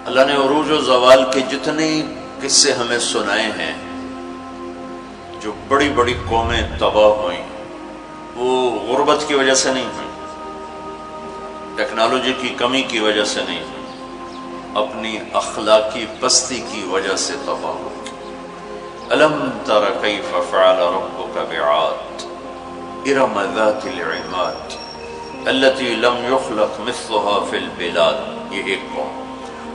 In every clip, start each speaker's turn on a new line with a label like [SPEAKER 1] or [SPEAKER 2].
[SPEAKER 1] اللہ نے عروج و زوال کے جتنے قصے ہمیں سنائے ہیں، جو بڑی بڑی قومیں تباہ ہوئیں، وہ غربت کی وجہ سے نہیں ہوئی، ٹیکنالوجی کی کمی کی وجہ سے نہیں ہوئی، اپنی اخلاقی پستی کی وجہ سے تباہ ہوئی۔ الم تر کیف فعل ربک بعاد ارم ذات العماد التي لم يخلق مثلها في البلاد، یہ ایک قوم،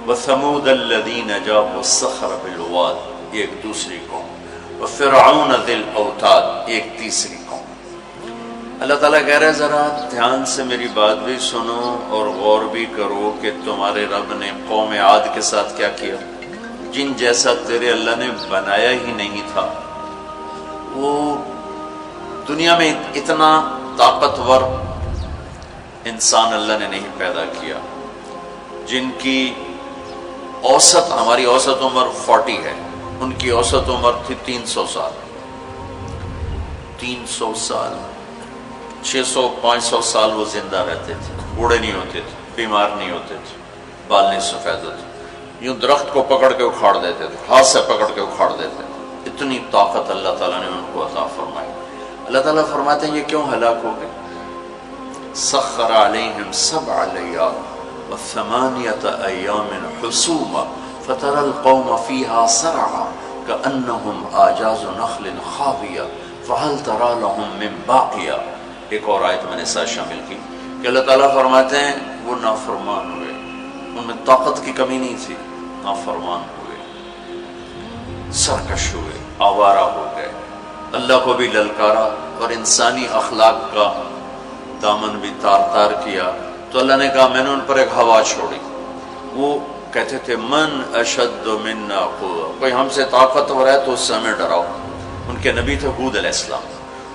[SPEAKER 1] وثمود الذين جابوا الصخر بالواد، یہ ایک دوسری قوم، وفرعون ذی الاوتاد، ایک تیسری قوم۔ اللہ تعالیٰ کہہ رہے ذرا دھیان سے میری بات بھی سنو اور غور بھی کرو کہ تمہارے رب نے قوم عاد کے ساتھ کیا کیا، جن جیسا تیرے اللہ نے بنایا ہی نہیں تھا۔ وہ دنیا میں اتنا طاقتور انسان اللہ نے نہیں پیدا کیا، جن کی اوسط، ہماری اوسط عمر 40 ہے، ان کی اوسط عمر تھی 300 سال، 300 سال، 600-500 سال وہ زندہ رہتے تھے، بوڑھے نہیں ہوتے تھے، بیمار نہیں ہوتے تھے، بال نہیں سفید ہوتے، یوں درخت کو پکڑ کے اکھاڑ دیتے تھے، ہاتھ سے پکڑ کے اکھاڑ دیتے تھے، اتنی طاقت اللہ تعالیٰ نے ان کو عطا فرمائی۔ اللہ تعالیٰ فرماتے ہیں یہ کیوں ہلاک ہو گئے؟ سخر علیہم 7 لیال و8 ایام حسوما فتری القوم فیہا سرعا کأنہم اعجاز نخل خاویہ فہل تری لہم من باقیہ۔ ایک اور آیت میں نے ساتھ شامل کی کہ اللہ تعالیٰ فرماتے ہیں وہ نافرمان ہوئے، ان میں طاقت کی کمی نہیں تھی، نافرمان ہوئے، سرکش ہوئے، آوارہ ہو گئے، اللہ کو بھی للکارا اور انسانی اخلاق کا دامن بھی تار تار کیا۔ تو اللہ نے کہا میں نے ان پر ایک ہوا چھوڑی، وہ کہتے تھے من اشد منا قوة، کوئی ہم سے طاقتور ہے تو اس سے ہمیں ڈراؤ۔ ان کے نبی تھے ہود علیہ السلام،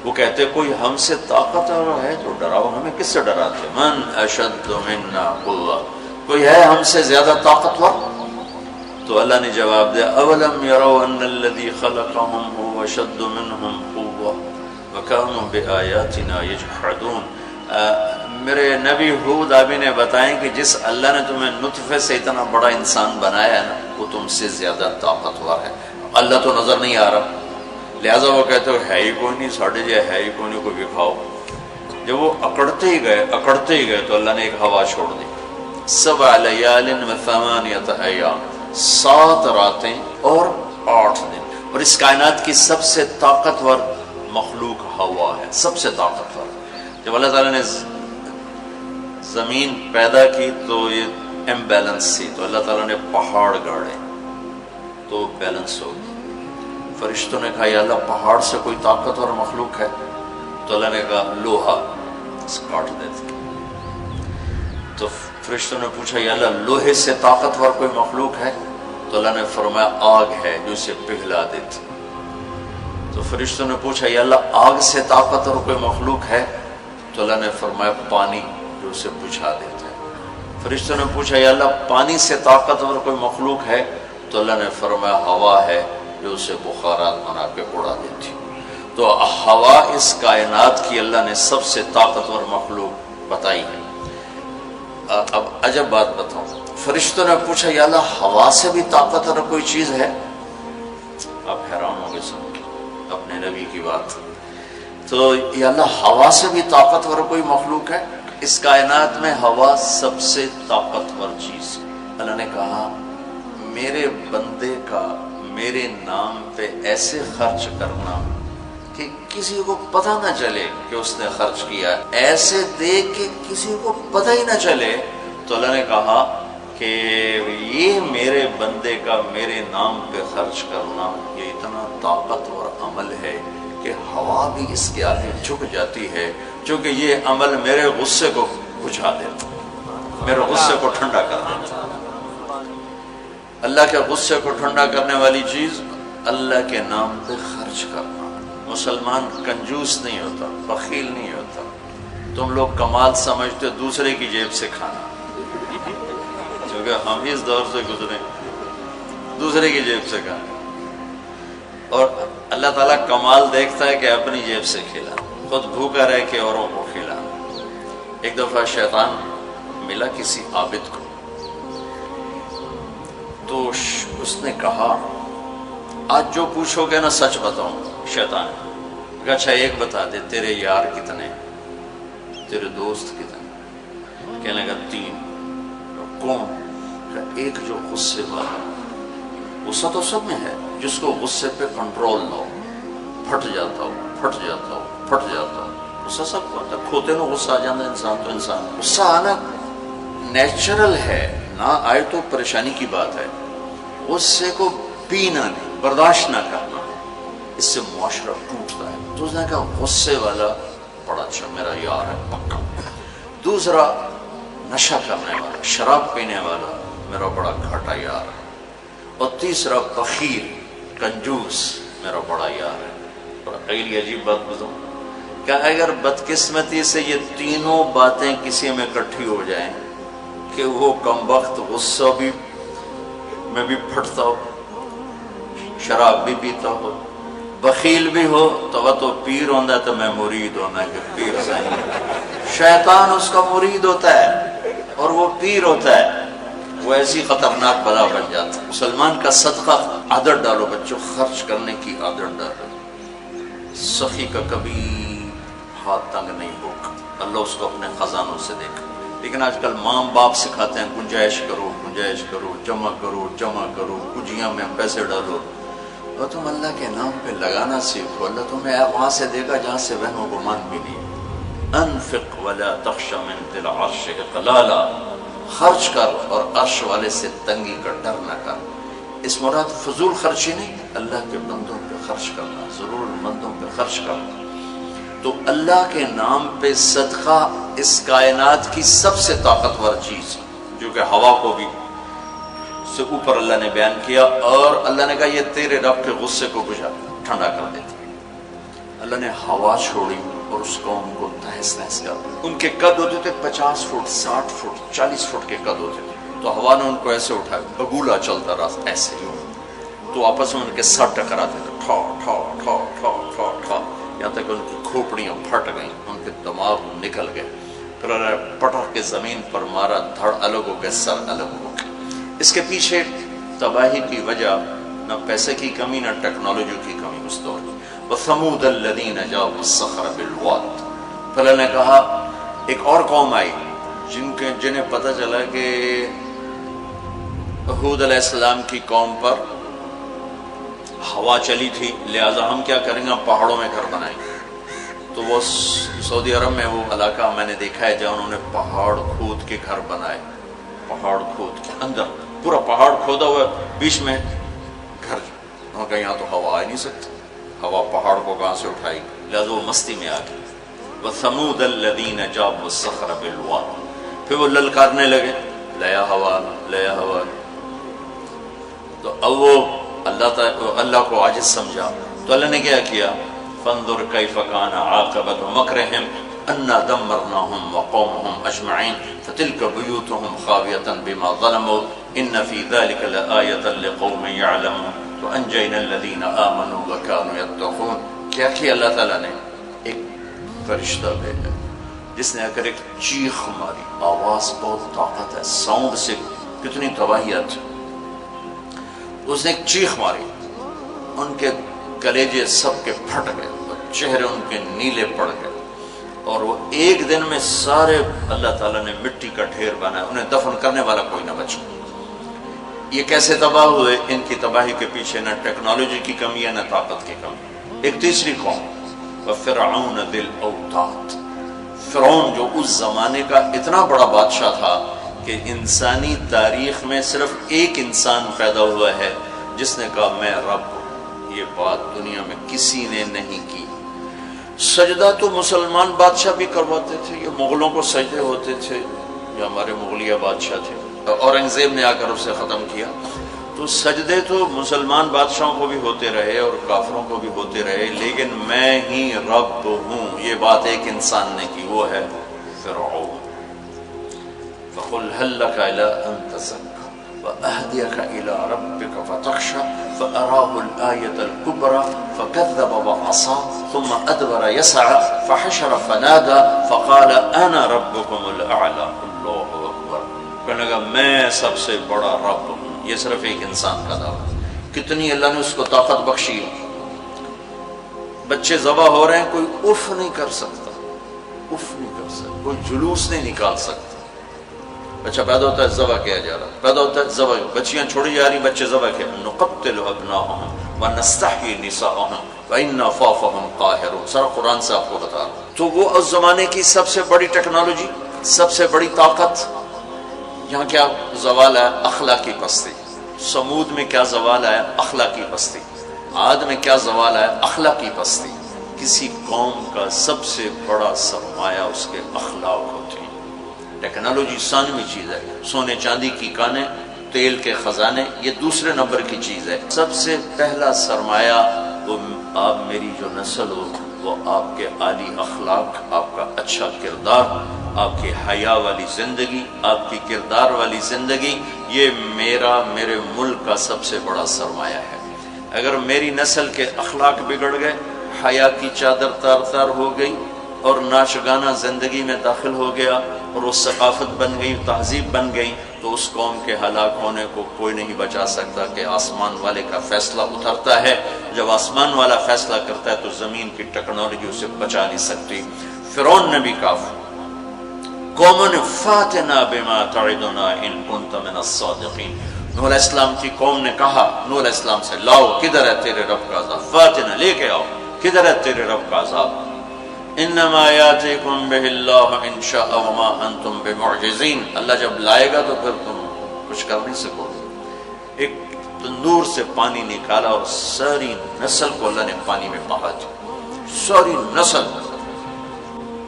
[SPEAKER 1] وہ کہتے کوئی ہم سے طاقتور ہے تو ڈراؤ، ہمیں کس سے ڈراتے؟ من اشد منا قوة، کوئی ہے ہم سے زیادہ طاقتور؟ تو اللہ نے جواب دیا اولم یروا ان الذی خلقهم هو اشد منهم قوة وكانوا بآیاتنا یجحدون۔ میرے نبی ہود آپ نے بتائیں کہ جس اللہ نے تمہیں نطفے سے اتنا بڑا انسان بنایا ہے نا، وہ تم سے زیادہ طاقتور ہے۔ اللہ تو نظر نہیں آ رہا، لہٰذا وہ کہتے ہو ہے ہی کوئی نہیں، ساڑھے جے ہے ہی کوئی نہیں، کوئی دکھاؤ۔ جب وہ اکڑتے ہی گئے تو اللہ نے ایک ہوا چھوڑ دی، 7 لیال و8 ایام، 7 راتیں اور 8 دن، اور اس کائنات کی سب سے طاقتور مخلوق ہوا ہے، سب سے طاقتور۔ جب اللہ تعالیٰ نے زمین پیدا کی تو یہ امبیلنس تھی، تو اللہ تعالیٰ نے پہاڑ گاڑے تو بیلنس ہو گئی۔ فرشتوں نے کہا یا اللہ پہاڑ سے کوئی طاقتور مخلوق ہے؟ تو اللہ نے کہا لوہا، کاٹ دیتے۔ تو فرشتوں نے پوچھا یا اللہ لوہے سے طاقتور کوئی مخلوق ہے؟ تو اللہ نے فرمایا آگ ہے جو اسے پگھلا دیتی۔ تو فرشتوں نے پوچھا یا اللہ آگ سے طاقتور کوئی مخلوق ہے؟ تو اللہ نے فرمایا پانی جو اسے بجھا دیتا ہے۔ فرشتوں نے پوچھا یا اللہ پانی سے طاقتور کوئی مخلوق ہے؟ تو اللہ نے فرمایا ہوا ہے جو اسے بخارات بنا کے اڑا دیتی۔ تو ہوا اس کائنات کی اللہ نے سب سے طاقتور مخلوق بتائی ہے۔ اب عجب بات بتاؤں، فرشتوں نے پوچھا یا اللہ ہوا سے بھی طاقتور کوئی چیز ہے؟ آپ حیران ہوں گے سن اپنے نبی کی بات۔ تو یا اللہ ہوا سے بھی طاقتور کوئی مخلوق ہے؟ اس کائنات میں ہوا سب سے طاقتور چیز۔ اللہ نے کہا میرے بندے کا میرے نام پہ ایسے خرچ کرنا کہ کسی کو پتہ نہ چلے کہ اس نے خرچ کیا، ایسے دے کہ کسی کو پتہ ہی نہ چلے۔ تو اللہ نے کہا کہ یہ میرے بندے کا میرے نام پہ خرچ کرنا یہ اتنا طاقتور عمل ہے کہ ہوا بھی اس کے آگے جھک جاتی ہے، چونکہ یہ عمل میرے غصے کو بجھا دیتا، میرے غصے کو ٹھنڈا کر دیتا۔ اللہ کے غصے کو ٹھنڈا کرنے والی چیز اللہ کے نام پہ خرچ کرنا۔ مسلمان کنجوس نہیں ہوتا، بخیل نہیں ہوتا۔ تم لوگ کمال سمجھتے دوسرے کی جیب سے کھانا، کیونکہ ہم اس دور سے گزرے، دوسرے کی جیب سے کھانا، اور اللہ تعالیٰ کمال دیکھتا ہے کہ اپنی جیب سے کھلا، خود بھوکا رہ کے اوروں کو کھلا۔ ایک دفعہ شیطان ملا کسی عابد کو، تو اس نے کہا آج جو پوچھو گے نا سچ بتاؤں. شیطان کہ اچھا ایک بتا دے تیرے یار کتنے, تیرے دوست کتنے؟ کہنے لگا 3. کون؟ کہ ایک جو غصے والا, غصہ تو سب میں ہے, جس کو غصے پہ کنٹرول نہ ہو, پھٹ جاتا ہو پھٹ جاتا ہو پھٹ جاتا ہو. غصہ سب کو آتا ہے, کھوتے نو غصہ آ جاتا ہے انسان تو انسان. غصہ آنا نیچرل ہے, نہ آئے تو پریشانی کی بات ہے. غصے کو پینا نہیں, برداشت نہ کرنا, اس سے معاشرہ ٹوٹتا ہے. تو اس نے کہا غصے والا بڑا اچھا میرا یار ہے پکا. دوسرا نشہ کرنے والا, شراب پینے والا میرا بڑا گھاٹا یار ہے. اور تیسرا بخیل کنجوس میرا بڑا یار ہے. اگلی عجیب بات بتاؤں کہ اگر بدقسمتی سے یہ تینوں باتیں کسی میں اکٹھی ہو جائیں کہ وہ کم وقت غصہ بھی میں بھی پھٹتا ہو, شراب بھی پیتا ہو, بخیل بھی ہو, تو وہ تو پیر ہوتا تو میں مرید ہونا کہ پیر صحیح. شیطان اس کا مرید ہوتا ہے اور وہ پیر ہوتا ہے, وہ ایسی خطرناک بلا بن جاتا ہے. مسلمان کا صدقہ عادت ڈالو بچوں, خرچ کرنے کی عادت ڈالو. سخی کا کبھی ہاتھ تنگ نہیں ہوگا, اللہ اس کو اپنے خزانوں سے دیکھا. لیکن آج کل ماں باپ سکھاتے ہیں گنجائش کرو گنجائش کرو, جمع کرو جمع کرو, کجیاں میں پیسے ڈالو. اور تم اللہ کے نام پہ لگانا سیکھو, اللہ تمہیں وہاں سے دے گا جہاں سے وہم و گمان بھی نہیں. انفق ولا تخش من ذی العرش اقلالا, خرچ کر اور عرش والے سے تنگی کا ڈر نہ کر. اس مراد فضول خرچی نہیں, اللہ کے بندوں پہ خرچ کرنا, ضرورت مندوں پہ خرچ کرنا. تو اللہ کے نام پہ صدقہ اس کائنات کی سب سے طاقتور چیز, جو کہ ہوا کو بھی سے اوپر اللہ نے بیان کیا, اور اللہ نے کہا یہ تیرے رب کے غصے کو بجھا ٹھنڈا کر دیتی. اللہ نے ہوا چھوڑی اور اس قوم کو تہس نہس کر. ان کے قد ہوتے تھے 50 فٹ 60 فٹ 40 فٹ کے قد ہوتے تھے, تو ہوا نے ان کو ایسے اٹھایا, بگولا چلتا رہا ایسے ہی, تو آپس میں ان کے سر ٹکراتے تھے, ٹھا ٹھا ٹھا ٹھا ٹھا ٹھا, یہاں تک ان کی کھوپڑیاں پھٹ گئیں, ان کے دماغ نکل گئے. پھر انہوں نے پٹک کے زمین پر مارا, دھڑ الگ ہو گئے, سر الگ ہو گئے. اس کے پیچھے تباہی کی وجہ نہ پیسے کی کمی نہ ٹیکنالوجی کی کمی اس دور کی. وَثَمُودَ الَّذِينَ جَابُوا الصَّخْرَ بِالْوَادِ. پھر اللہ نے کہا ایک اور قوم آئی جنہیں پتہ چلا کہ ہود علیہ السلام کی قوم پر ہوا چلی تھی, لہٰذا ہم کیا کریں گے, ہم پہاڑوں میں گھر بنائیں گے. تو وہ سعودی عرب میں وہ علاقہ میں نے دیکھا ہے جہاں انہوں نے پہاڑ کھود کے گھر بنائے, پہاڑ کھود کے اندر پورا پہاڑ کھودا ہوا, بیچ میں گھر. انہوں نے کہا یہاں تو ہوا آ نہیں سکتی, ہوا پہاڑ کو کہاں سے اٹھائی, لہٰذا وہ مستی میں آ گئی. وَثَمُودَ الَّذِينَ جَابُوا الصَّخْرَ بِالْوَادِ. پھر وہ للکارنے لگے, لیا ہوا لیا ہوا. تو اب وہ اللہ کو عاجز سمجھا, تو اللہ نے کیا کیا, فانظر کیف کان عاقبۃ مکرہم انا دمرناہم وقومہم اجمعین فتلک بیوتہم خاویۃ بما ظلموا ان فی ذلک لآیۃ لقوم یعلمون وانجینا الذین آمنوا وکانوا یتقون. کیا کیا اللہ تعالیٰ نے, ایک فرشتہ بھیجا جس نے اگر ایک چیخ ماری, آواز بہت طاقت ہے, ساؤنڈ سے کتنی تباہیت. اس نے ایک چیخ ماری, ان کے کلیجے سب کے پھٹ گئے, چہرے ان کے نیلے پڑ گئے, اور وہ ایک دن میں سارے اللہ تعالیٰ نے مٹی کا ڈھیر بنایا, انہیں دفن کرنے والا کوئی نہ بچا. یہ کیسے تباہ ہوئے؟ ان کی تباہی کے پیچھے نہ ٹیکنالوجی کی کمی ہے نہ طاقت کی کمی. ایک تیسری قوم, وَفِرْعَوْنَ ذِي الْأَوْتَادِ. فرعون جو اس زمانے کا اتنا بڑا بادشاہ تھا کہ انسانی تاریخ میں صرف ایک انسان پیدا ہوا ہے جس نے کہا میں رب ہوں. یہ بات دنیا میں کسی نے نہیں کی. سجدہ تو مسلمان بادشاہ بھی کرواتے تھے, یہ مغلوں کو سجدے ہوتے تھے, یہ ہمارے مغلیہ بادشاہ تھے, اورنگزیب نے آ کر اسے ختم کیا. تو سجدے تو مسلمان بادشاہوں کو بھی ہوتے رہے اور کافروں کو بھی ہوتے رہے, لیکن میں ہی رب ہوں یہ بات ایک انسان نے کی, وہ ہے فرعون. فَقُلْ هَلْ لَكَ إِلَىٰ أَن تَزَكَّىٰ وَأَهْدِيَكَ إِلَىٰ رَبِّكَ فَتَخْشَىٰ فَأَرَاهُ الْآيَةَ الْكُبْرَىٰ فَكَذَّبَ وَعَصَىٰ ثُمَّ أَدْبَرَ يَسْعَىٰ فَحَشَرَ فَنَادَىٰ فَقَالَ أَنَا رَبُّكُمُ الْأَعْلَىٰ. اللہ اکبر. کہنے لگا میں سب سے بڑا رب ہوں, یہ صرف ایک انسان کا دعویٰ. کتنی اللہ نے اس کو طاقت بخشی. بچے ذبح ہو رہے ہیں، کوئی اف نہیں کر سکتا، اف نہیں کر سکتا، کوئی جلوس نہیں نکال سکتا. بچہ پیدا ہوتا ہے ذبح کیا جا رہا، پیدا ہوتا ہے ذبح، بچیاں چھوڑی جا رہی، بچے ذبح کیا. نقتل ابناءهم ونستحيي نساءهم وإنا فوقهم قاهرون. سارا قرآن سے آپ کو بتا رہا ہوں. تو وہ اس زمانے کی سب سے بڑی ٹیکنالوجی، سب سے بڑی طاقت. یہاں کیا زوال ہے؟ اخلاقی پستی. سمود میں کیا زوال ہے؟ اخلاقی پستی. عاد میں کیا زوال ہے؟ اخلاقی پستی. کسی قوم کا سب سے بڑا سرمایہ اس کے اخلاق ہوتے ہیں. ٹیکنالوجی ثانوی چیز ہے، سونے چاندی کی کانیں، تیل کے خزانے، یہ دوسرے نمبر کی چیز ہے. سب سے پہلا سرمایہ وہ آپ میری جو نسل ہو، وہ آپ کے عالی اخلاق، آپ کا اچھا کردار، آپ کی حیا والی زندگی، آپ کی کردار والی زندگی. یہ میرے ملک کا سب سے بڑا سرمایہ ہے. اگر میری نسل کے اخلاق بگڑ گئے، حیا کی چادر تار تار ہو گئی اور ناچ گانا زندگی میں داخل ہو گیا اور وہ ثقافت بن گئی، تہذیب بن گئی، تو اس قوم کے ہلاک ہونے کو کوئی نہیں بچا سکتا. کہ آسمان والے کا فیصلہ اترتا ہے، جب آسمان والا فیصلہ کرتا ہے تو زمین کی ٹیکنالوجی اسے بچا نہیں سکتی. فرعون نے بھی کہا قومن فاتنا بما تعدنا ان كنت من الصادقین. نوح علیہ السلام کی قوم نے کہا نوح علیہ السلام سے، لاؤ کدھر ہے تیرے رب کا عذاب، فاتنا لے کے آؤ، کدھر ہے تیرے رب کا عذاب. انما یاتیکم بہ اللہ ان شاء وما انتم بمعجزین. اللہ جب لائے گا تو پھر تم کچھ کر نہیں سکو گے. ایک تندور سے پانی نکالا اور ساری نسل کو اللہ نے پانی میں بہا دیا، ساری نسل.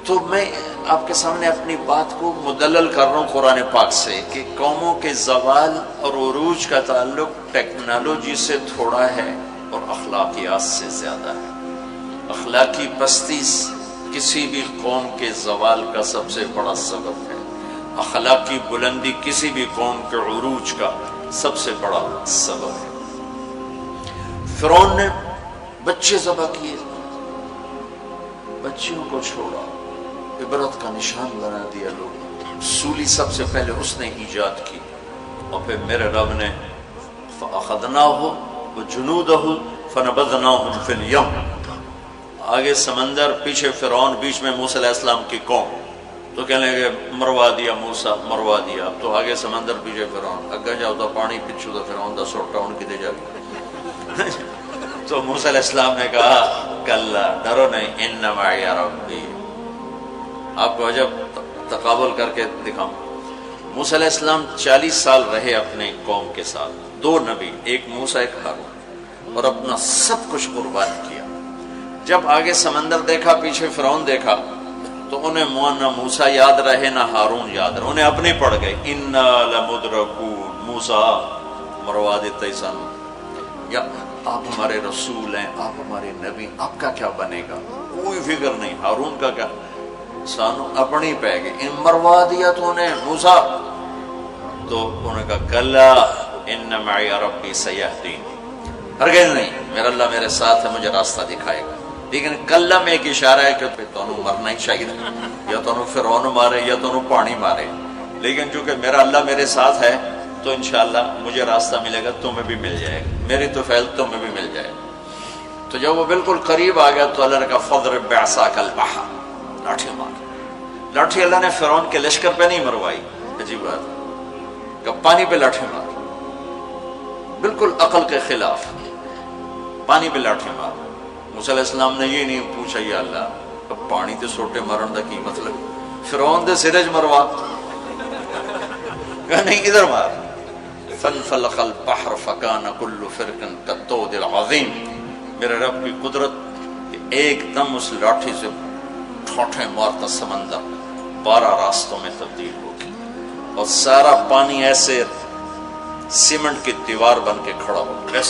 [SPEAKER 1] تو میں آپ کے سامنے اپنی بات کو مدلل کر رہا ہوں قرآن پاک سے کہ قوموں کے زوال اور عروج کا تعلق ٹیکنالوجی سے تھوڑا ہے اور اخلاقیات سے زیادہ ہے. اخلاقی پستی کسی بھی قوم کے زوال کا سب سے بڑا سبب ہے. اخلاقی بلندی کسی بھی قوم کے عروج کا سب سے بڑا سبب ہے. فرعون نے بچے ذبح کیے، بچیوں کو چھوڑا، عبرت کا نشان بنا دیا لوگ. سولی سب سے پہلے اس نے ایجاد کی اور پھر میرے رب نے فَأَخَذْنَاهُ وَجُنُودَهُ فَنَبَذْنَاهُمْ فِي الْيَمِّ. آگے سمندر، پیچھے فرعون، بیچ میں موسیٰ علیہ السلام کی قوم. تو کہنے لگے مروا دیا موسیٰ، مروا دیا. اب تو آگے سمندر پیچھے فرعون، اگا جاؤ تو پانی پچھو تو فرعون دا سوٹا ان کی دے جا. تو موسیٰ علیہ السلام نے کہا کلا، ڈرو نہیں، ان معی ربی. آپ کو عجب تقابل کر کے دکھاؤں. موسیٰ علیہ السلام 40 سال رہے اپنے قوم کے ساتھ، 2 نبی، ایک موسیٰ ایک ہارون، اور اپنا سب کچھ قربان کیا. جب آگے سمندر دیکھا، پیچھے فرعون دیکھا، تو انہیں نہ موسیٰ یاد رہے نہ ہارون یاد رہے، انہیں اپنے پڑ گئے. انا لمدرکون، موسیٰ مروا دیتے سن، یا آپ ہمارے رسول ہیں، آپ ہمارے نبی، آپ کا کیا بنے گا؟ کوئی فکر نہیں. ہارون کا کیا؟ سانو اپنی پہ گئی. ان مروا دیا تو انہیں موسیٰ. تو انہوں نے کہا کلا ان معی ربی سیہدین. ہرگز نہیں، میرا اللہ میرے ساتھ ہے، مجھے راستہ دکھائے گا. لیکن کلا میں ایک اشارہ ہے کہ تمہیں مرنا ہی چاہیے، یا تمہیں فرعون مارے یا تمہیں پانی مارے. لیکن چونکہ میرا اللہ میرے ساتھ ہے تو انشاءاللہ مجھے راستہ ملے گا، تمہیں بھی مل جائے گا، میری تو فعل تمہیں بھی مل جائے گا. تو جب وہ بالکل قریب آ گیا تو اللہ نے کہا فضرب بعصاک البحر، لاٹھی مار. لاٹھی اللہ نے فرعون کے لشکر پہ نہیں مروائی، عجیب بات، کہ پانی پہ لاٹھی مار، بالکل عقل کے خلاف، پانی پہ لاٹھی مار. موسیٰ علیہ السلام نے یہ نہیں پوچھا یا اللہ اب پانی تے سوٹے مارن دا کی مطلب، فرعون دے سرج مروا، کہ نہیں ادھر مار. فانفلق البحر فکان کل فرق کالطود العظیم. میرے رب کی قدرت کہ ایک دم اس لاٹھی سے ٹھوٹے مارتا سمندر 12 راستوں میں تبدیل ہو گئی اور سارا پانی ایسے سیمنٹ کی دیوار بن کے کھڑا ہو گیا،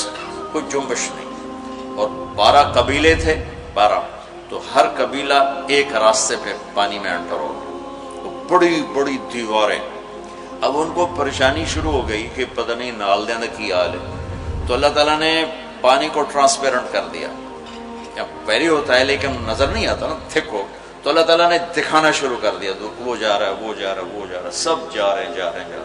[SPEAKER 1] کوئی جنبش نہیں. اور 12 قبیلے تھے، 12، تو ہر قبیلہ ایک راستے پہ پانی میں انٹر ہو گیا. بڑی بڑی دیواریں. اب ان کو پریشانی شروع ہو گئی کہ پتہ نہیں نال دیں کی حال ہے. تو اللہ تعالیٰ نے پانی کو ٹرانسپیرنٹ کر دیا. پہلے ہوتا ہے لیکن نظر نہیں آتا نا، تھک ہو. تو اللہ تعالیٰ نے دکھانا شروع کر دیا، وہ جا رہا ہے، وہ جا رہا ہے، وہ جا رہا ہے، سب جا رہے ہیں.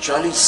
[SPEAKER 1] 40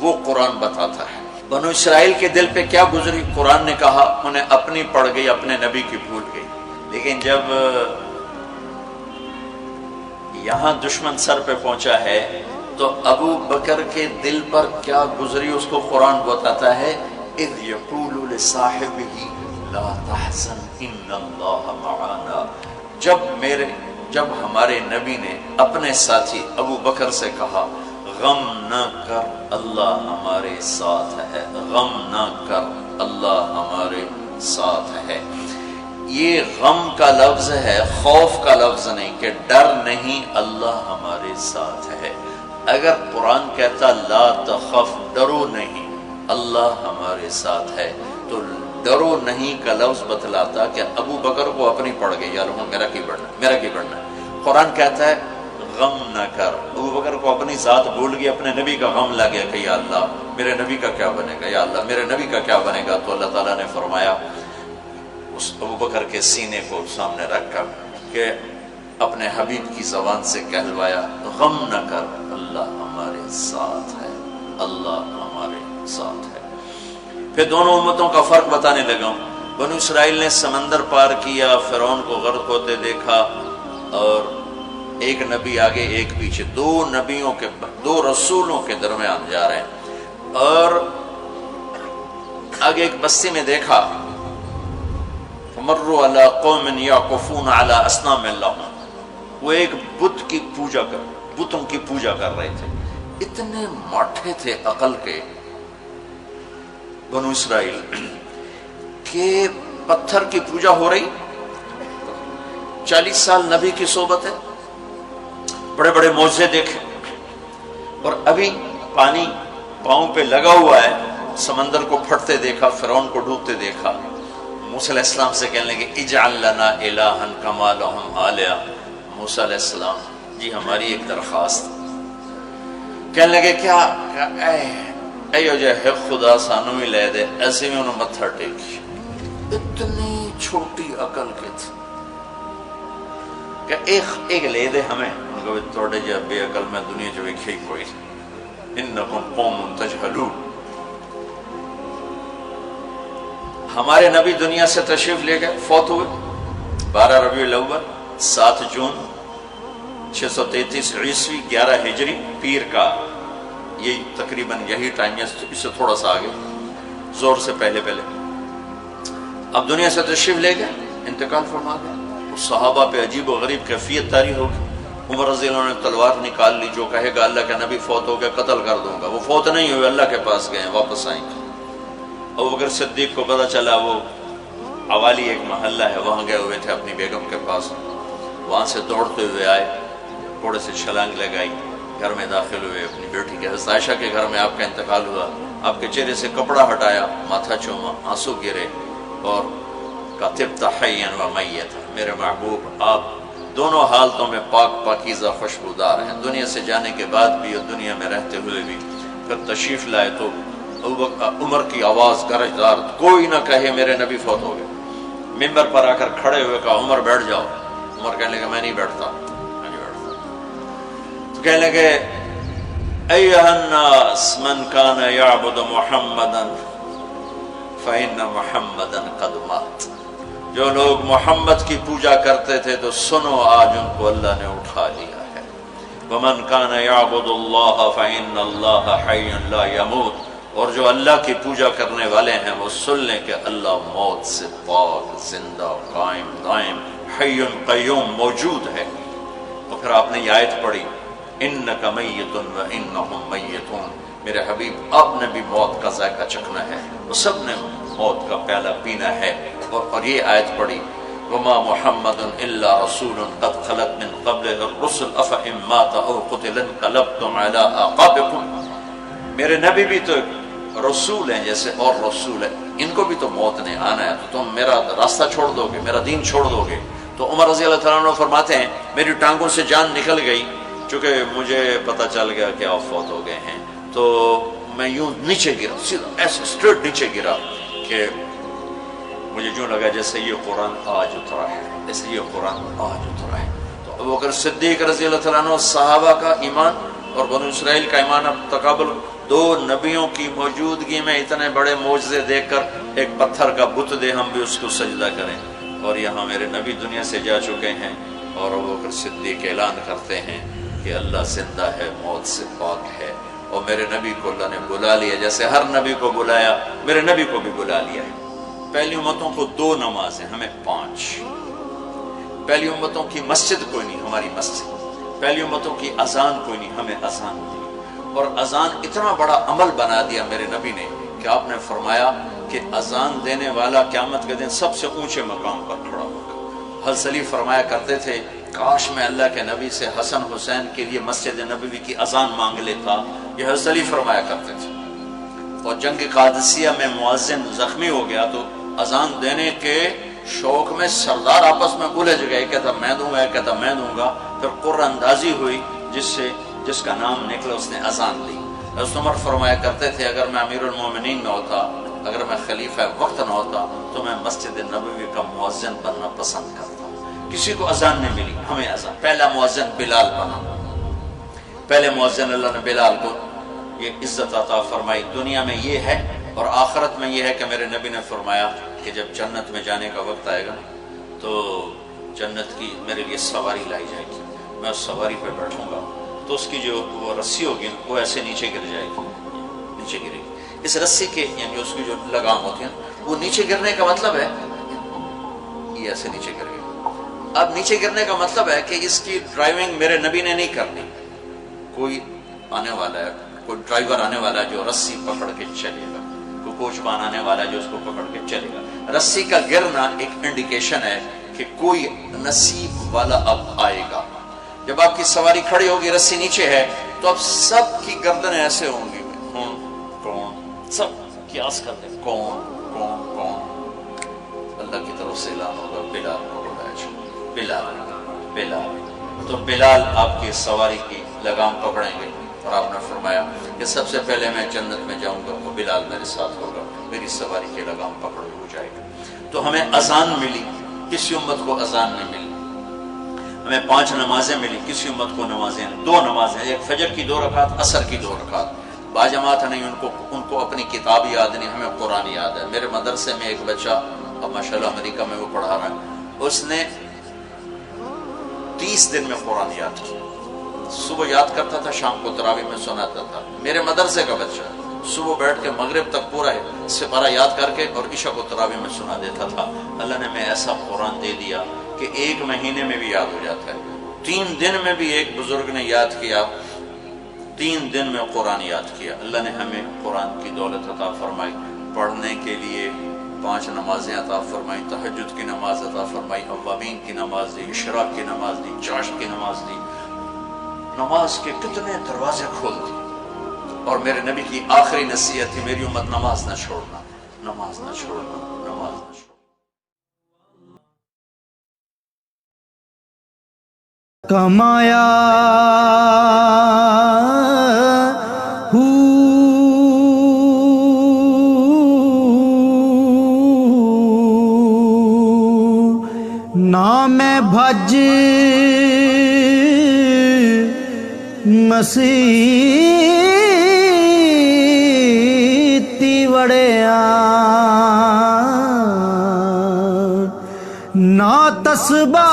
[SPEAKER 1] وہ قرآن بتاتا ہے۔ بنو اسرائیل کے دل پہ کیا گزری، قرآن نے کہا انہیں اپنی پڑ گئی، اپنے نبی کی بھول گئی۔ لیکن جب یہاں دشمن سر پہ پہنچا ہے تو ابو بکر کے دل پر کیا گزری اس کو قرآن بتاتا ہے، اذ یقول لصاحبہ لا تحزن ان اللہ معنا۔ جب ہمارے نبی نے اپنے ساتھی ابو بکر سے کہا غم نہ کر اللہ ہمارے ساتھ ہے، غم نہ کر اللہ ہمارے ساتھ ہے۔ یہ غم کا لفظ ہے، خوف کا لفظ نہیں، کہ ڈر نہیں، اللہ ہمارے ساتھ ہے۔ اگر قرآن کہتا لا تخف، ڈرو نہیں، اللہ ہمارے ساتھ ہے، تو ڈرو نہیں کا لفظ بتلاتا کہ ابو بکر کو اپنی پڑ گئی، یا لوگوں میرا کی بڑھنا۔ قرآن کہتا ہے غم نہ کر، ابو بکر کو اپنی ذات بھول گئی، اپنے نبی کا غم لگ گیا کہ یا اللہ میرے نبی کا کیا بنے گا، یا اللہ میرے نبی کا کیا بنے گا۔ تو اللہ تعالیٰ نے فرمایا اس ابو بکر کے سینے کو سامنے رکھ کر کہ اپنے حبیب کی زبان سے کہلوایا غم نہ کر اللہ ہمارے ساتھ ہے، اللہ ہمارے ساتھ ہے۔ پھر دونوں امتوں کا فرق بتانے لگا ہوں۔ بنو اسرائیل نے سمندر پار کیا، فرعون کو غرق ہوتے دیکھا، اور ایک نبی آگے ایک پیچھے، دو رسولوں کے درمیان جا رہے ہیں، اور آگے ایک بستی میں دیکھا فمروا علی قوم یعکفون علی اصنام لہم، وہ ایک بتوں کی پوجا کر رہے تھے۔ اتنے ماٹھے تھے عقل کے بنو اسرائیل کہ پتھر کی پوجا ہو رہی، 40 سال نبی کی صحبت ہے، بڑے بڑے معجزے دیکھے، اور ابھی پانی پاؤں پہ لگا ہوا ہے، سمندر کو پھٹتے دیکھا، فرعون کو ڈوبتے دیکھا۔ موسیٰ علیہ السلام سے کہنے لگے اجعل لنا الہا کما لہم آلیہ۔ موسیٰ علیہ السلام جی ہماری ایک درخواست۔ کہنے لگے کیا، ایو جے ہے خدا سانو ہی لے دے، ایسے میں انہوں متھر ٹیکی۔ اتنی چھوٹی عقل کے تھے کہ ایک لے دے ہمیں، ان کو توڑے جا بے عقل میں دنیا جو ایک ہی کوئی، انکم قوم تجہلون۔ ہمارے نبی دنیا سے تشریف لے گئے، فوت ہوئے 12 ربیع الاول 7 جون 633 عیسوی 11 ہجری، پیر کا یہ تقریباً یہی ٹائم ہے، اس سے تھوڑا سا آگے، زور سے پہلے۔ اب دنیا سے تشریف لے گئے، انتقال فرما گئے۔ صحابہ پہ عجیب و غریب کیفیت طاری ہوگی۔ عمر رضی اللہ عنہ نے تلوار نکال لی، جو کہے گا اللہ کا نبی فوت ہو گیا قتل کر دوں گا۔ وہ فوت نہیں ہوئے، اللہ کے پاس گئے، واپس آئیں گے۔ ابوبکر صدیق کو پتہ چلا وہ عوالی ایک محلہ ہے، وہاں گئے ہوئے تھے اپنی بیگم کے پاس، وہاں سے دوڑتے ہوئے آئے، گھوڑے سے چھلانگ لگائی، گھر میں داخل ہوئے، اپنی بیٹی کے حضرت عائشہ کے گھر میں آپ کا انتقال ہوا۔ آپ کے چہرے سے کپڑا ہٹایا، ماتھا چوما، آنسو گرے، اور کہا طبت حیا و میتا، میرے محبوب آپ دونوں حالتوں میں پاکیزہ خوشبودار ہیں، دنیا سے جانے کے بعد بھی اور دنیا میں رہتے ہوئے بھی۔ پھر تشریف لائے تو عمر کی آواز گرجدار، کوئی نہ کہے میرے نبی فوت ہو گئے۔ ممبر پر آ کر کھڑے ہوئے کہا عمر بیٹھ جاؤ۔ عمر کہنے لگے میں نہیں بیٹھتا۔ تو کہنے لگے ایھا الناس من کان یعبد محمدا فإن محمدا قد مات۔ جو لوگ محمد کی پوجا کرتے تھے تو سنو آج ان کو اللہ نے اٹھا لیا ہے۔ ومن کان یعبد اللہ فإن اللہ حی لا یموت۔ اور جو اللہ کی پوجا کرنے والے ہیں وہ سن لیں کہ اللہ موت سے پاک، زندہ، قائم دائم، حی قیوم موجود ہے۔ اور پھر آپ نے یہ آیت پڑھی انک میت و انہم میتون، میرے حبیب آپ نے بھی موت کا ذائقہ چکھنا ہے، وہ سب نے موت کا پیالہ پینا ہے۔ اور یہ آیت پڑھی وما محمد الا رسول قد خلت من قبلہ الرسل افإن مات او قتل انقلبتم علی اعقابکم۔ میرے نبی بھی تو رسول ہیں جیسے اور رسول ہیں، ان کو بھی تو موت نے آنا ہے، تو تم میرا راستہ چھوڑ دو گے، میرا دین چھوڑ دو گے۔ تو عمر رضی اللہ تعالیٰ عنہ فرماتے ہیں میری ٹانگوں سے جان نکل گئی، چونکہ مجھے پتہ چل گیا کہ آپ فوت ہو گئے ہیں، تو میں یوں نیچے گرا، سیدھا ایسے اسٹریٹ نیچے گرا کہ مجھے جو لگا جیسے یہ قرآن آج اترا ہے، جیسے یہ قرآن آج اترا ہے۔ تو ابوبکر صدیق رضی اللہ تعالیٰ عنہ صحابہ کا ایمان اور بنو اسرائیل کا ایمان اب تقابل دو نبیوں کی موجودگی میں اتنے بڑے معجزے دیکھ کر ایک پتھر کا بت دے ہم بھی اس کو سجدہ کریں۔ اور یہاں میرے نبی دنیا سے جا چکے ہیں اور ابوبکر صدیق اعلان کرتے ہیں کہ اللہ زندہ ہے، موت سے پاک ہے، اور میرے نبی کو اللہ نے بلا لیا جیسے ہر نبی کو بلایا، میرے نبی کو بھی بلا لیا ہے۔ پہلی امتوں کو 2 نمازیں، ہمیں 5۔ پہلی امتوں کی مسجد کوئی نہیں، ہماری مسجد۔ پہلی امتوں کی اذان کوئی نہیں، ہمیں اذان دی۔ اور اذان اتنا بڑا عمل بنا دیا میرے نبی نے کہ آپ نے فرمایا کہ اذان دینے والا قیامت کے دن سب سے اونچے مقام پر کھڑا ہوگا۔ حضرت علی فرمایا کرتے تھے کاش میں اللہ کے نبی سے حسن حسین کے لیے مسجد نبوی کی اذان مانگ لیتا، یہ حضرت علی فرمایا کرتے تھے۔ اور جنگ قادسیہ میں مؤذن زخمی ہو گیا تو اذان دینے کے شوق میں سردار آپس میں الجھ گئے، کہتا میں دوں گا، کہتا میں دوں گا۔ پھر قرہ اندازی ہوئی، جس کا نام نکلا اس نے اذان دی۔ حضرت عمر فرمایا کرتے تھے اگر میں امیر المومنین نہ ہوتا، اگر میں خلیفہ وقت نہ ہوتا تو میں مسجد نبوی کا مؤذن بننا پسند کرتا ہوں۔ کسی کو اذان نہیں ملی، ہمیں اذان۔ پہلا مؤذن بلال بنا، پہلے مؤذن اللہ نے بلال کو یہ عزت عطا فرمائی۔ دنیا میں یہ ہے اور آخرت میں یہ ہے کہ میرے نبی نے فرمایا کہ جب جنت میں جانے کا وقت آئے گا تو جنت کی میرے لیے سواری لائی جائے گی، میں اس سواری پہ بیٹھوں گا تو اس کی جو وہ رسی ہوگی وہ ایسے نیچے گر جائے گی، نیچے گرے گی۔ اس رسی کے یعنی اس کی جو لگام ہوتی ہے وہ نیچے گرنے کا مطلب ہے یہ ایسے نیچے گر گئی۔ اب نیچے گرنے کا مطلب ہے کہ اس کی ڈرائیونگ میرے نبی نے نہیں کرنی، کوئی آنے والا ہے، کوئی ڈرائیور آنے والا ہے جو رسی پکڑ کے چلے گا، کوئی کوچبان آنے والا ہے جو اس کو پکڑ کے چلے گا۔ رسی کا گرنا ایک انڈیکیشن ہے کہ کوئی نصیب والا اب آئے گا۔ جب آپ کی سواری کھڑی ہوگی، رسی نیچے ہے، تو اب سب کی گردنیں ایسے ہوں گی، کون، سب قیاس کرتے کون کون کون۔ اللہ کی طرف سے اعلان ہوگا بلال کو بلایا جائے، بلال بلال۔ تو بلال آپ کی سواری کی لگام پکڑیں گے اور آپ نے فرمایا کہ سب سے پہلے میں جنت میں جاؤں گا وہ بلال میرے ساتھ ہوگا، میری سواری کی لگام پکڑ ہو جائے گا۔ تو ہمیں اذان ملی، کسی امت کو اذان نہیں ملی۔ ہمیں 5 نمازیں ملی، کسی امت کو نمازیں 2 نمازیں، ایک فجر کی 2 رکعت، عصر کی 2 رکعت۔ باجماعت نہیں، ان کو اپنی کتاب یاد نہیں، ہمیں قرآن یاد ہے۔ میرے مدرسے میں ایک بچہ اب ماشاءاللہ امریکہ میں وہ پڑھا رہا ہے، اس نے 30 دن میں قرآن یاد کیا۔ صبح یاد کرتا تھا، شام کو تراویح میں سناتا تھا۔ میرے مدرسے کا بچہ صبح بیٹھ کے مغرب تک پورا سپارہ یاد کر کے اور عشاء کو تراویح میں سنا دیتا تھا۔ اللہ نے میں ایسا قرآن دے دیا کہ 1 مہینے میں بھی یاد ہو جاتا ہے۔ 3 دن میں بھی ایک بزرگ نے یاد کیا، 3 دن میں قرآن یاد کیا۔ اللہ نے ہمیں قرآن کی دولت عطا فرمائی، پڑھنے کے لیے 5 نمازیں عطا فرمائی، تہجد کی نماز عطا فرمائی، اوابین کی نماز دی، اشراق کی نماز دی، چاشت کی نماز دی۔ نماز کے کتنے دروازے کھول دی۔ اور میرے نبی کی آخری نصیحت تھی میری امت نماز نہ چھوڑنا، نماز نہ چھوڑنا، نماز نہ چھوڑنا۔
[SPEAKER 2] کمایا نام بھج مسیتی وڑیا نا تسبا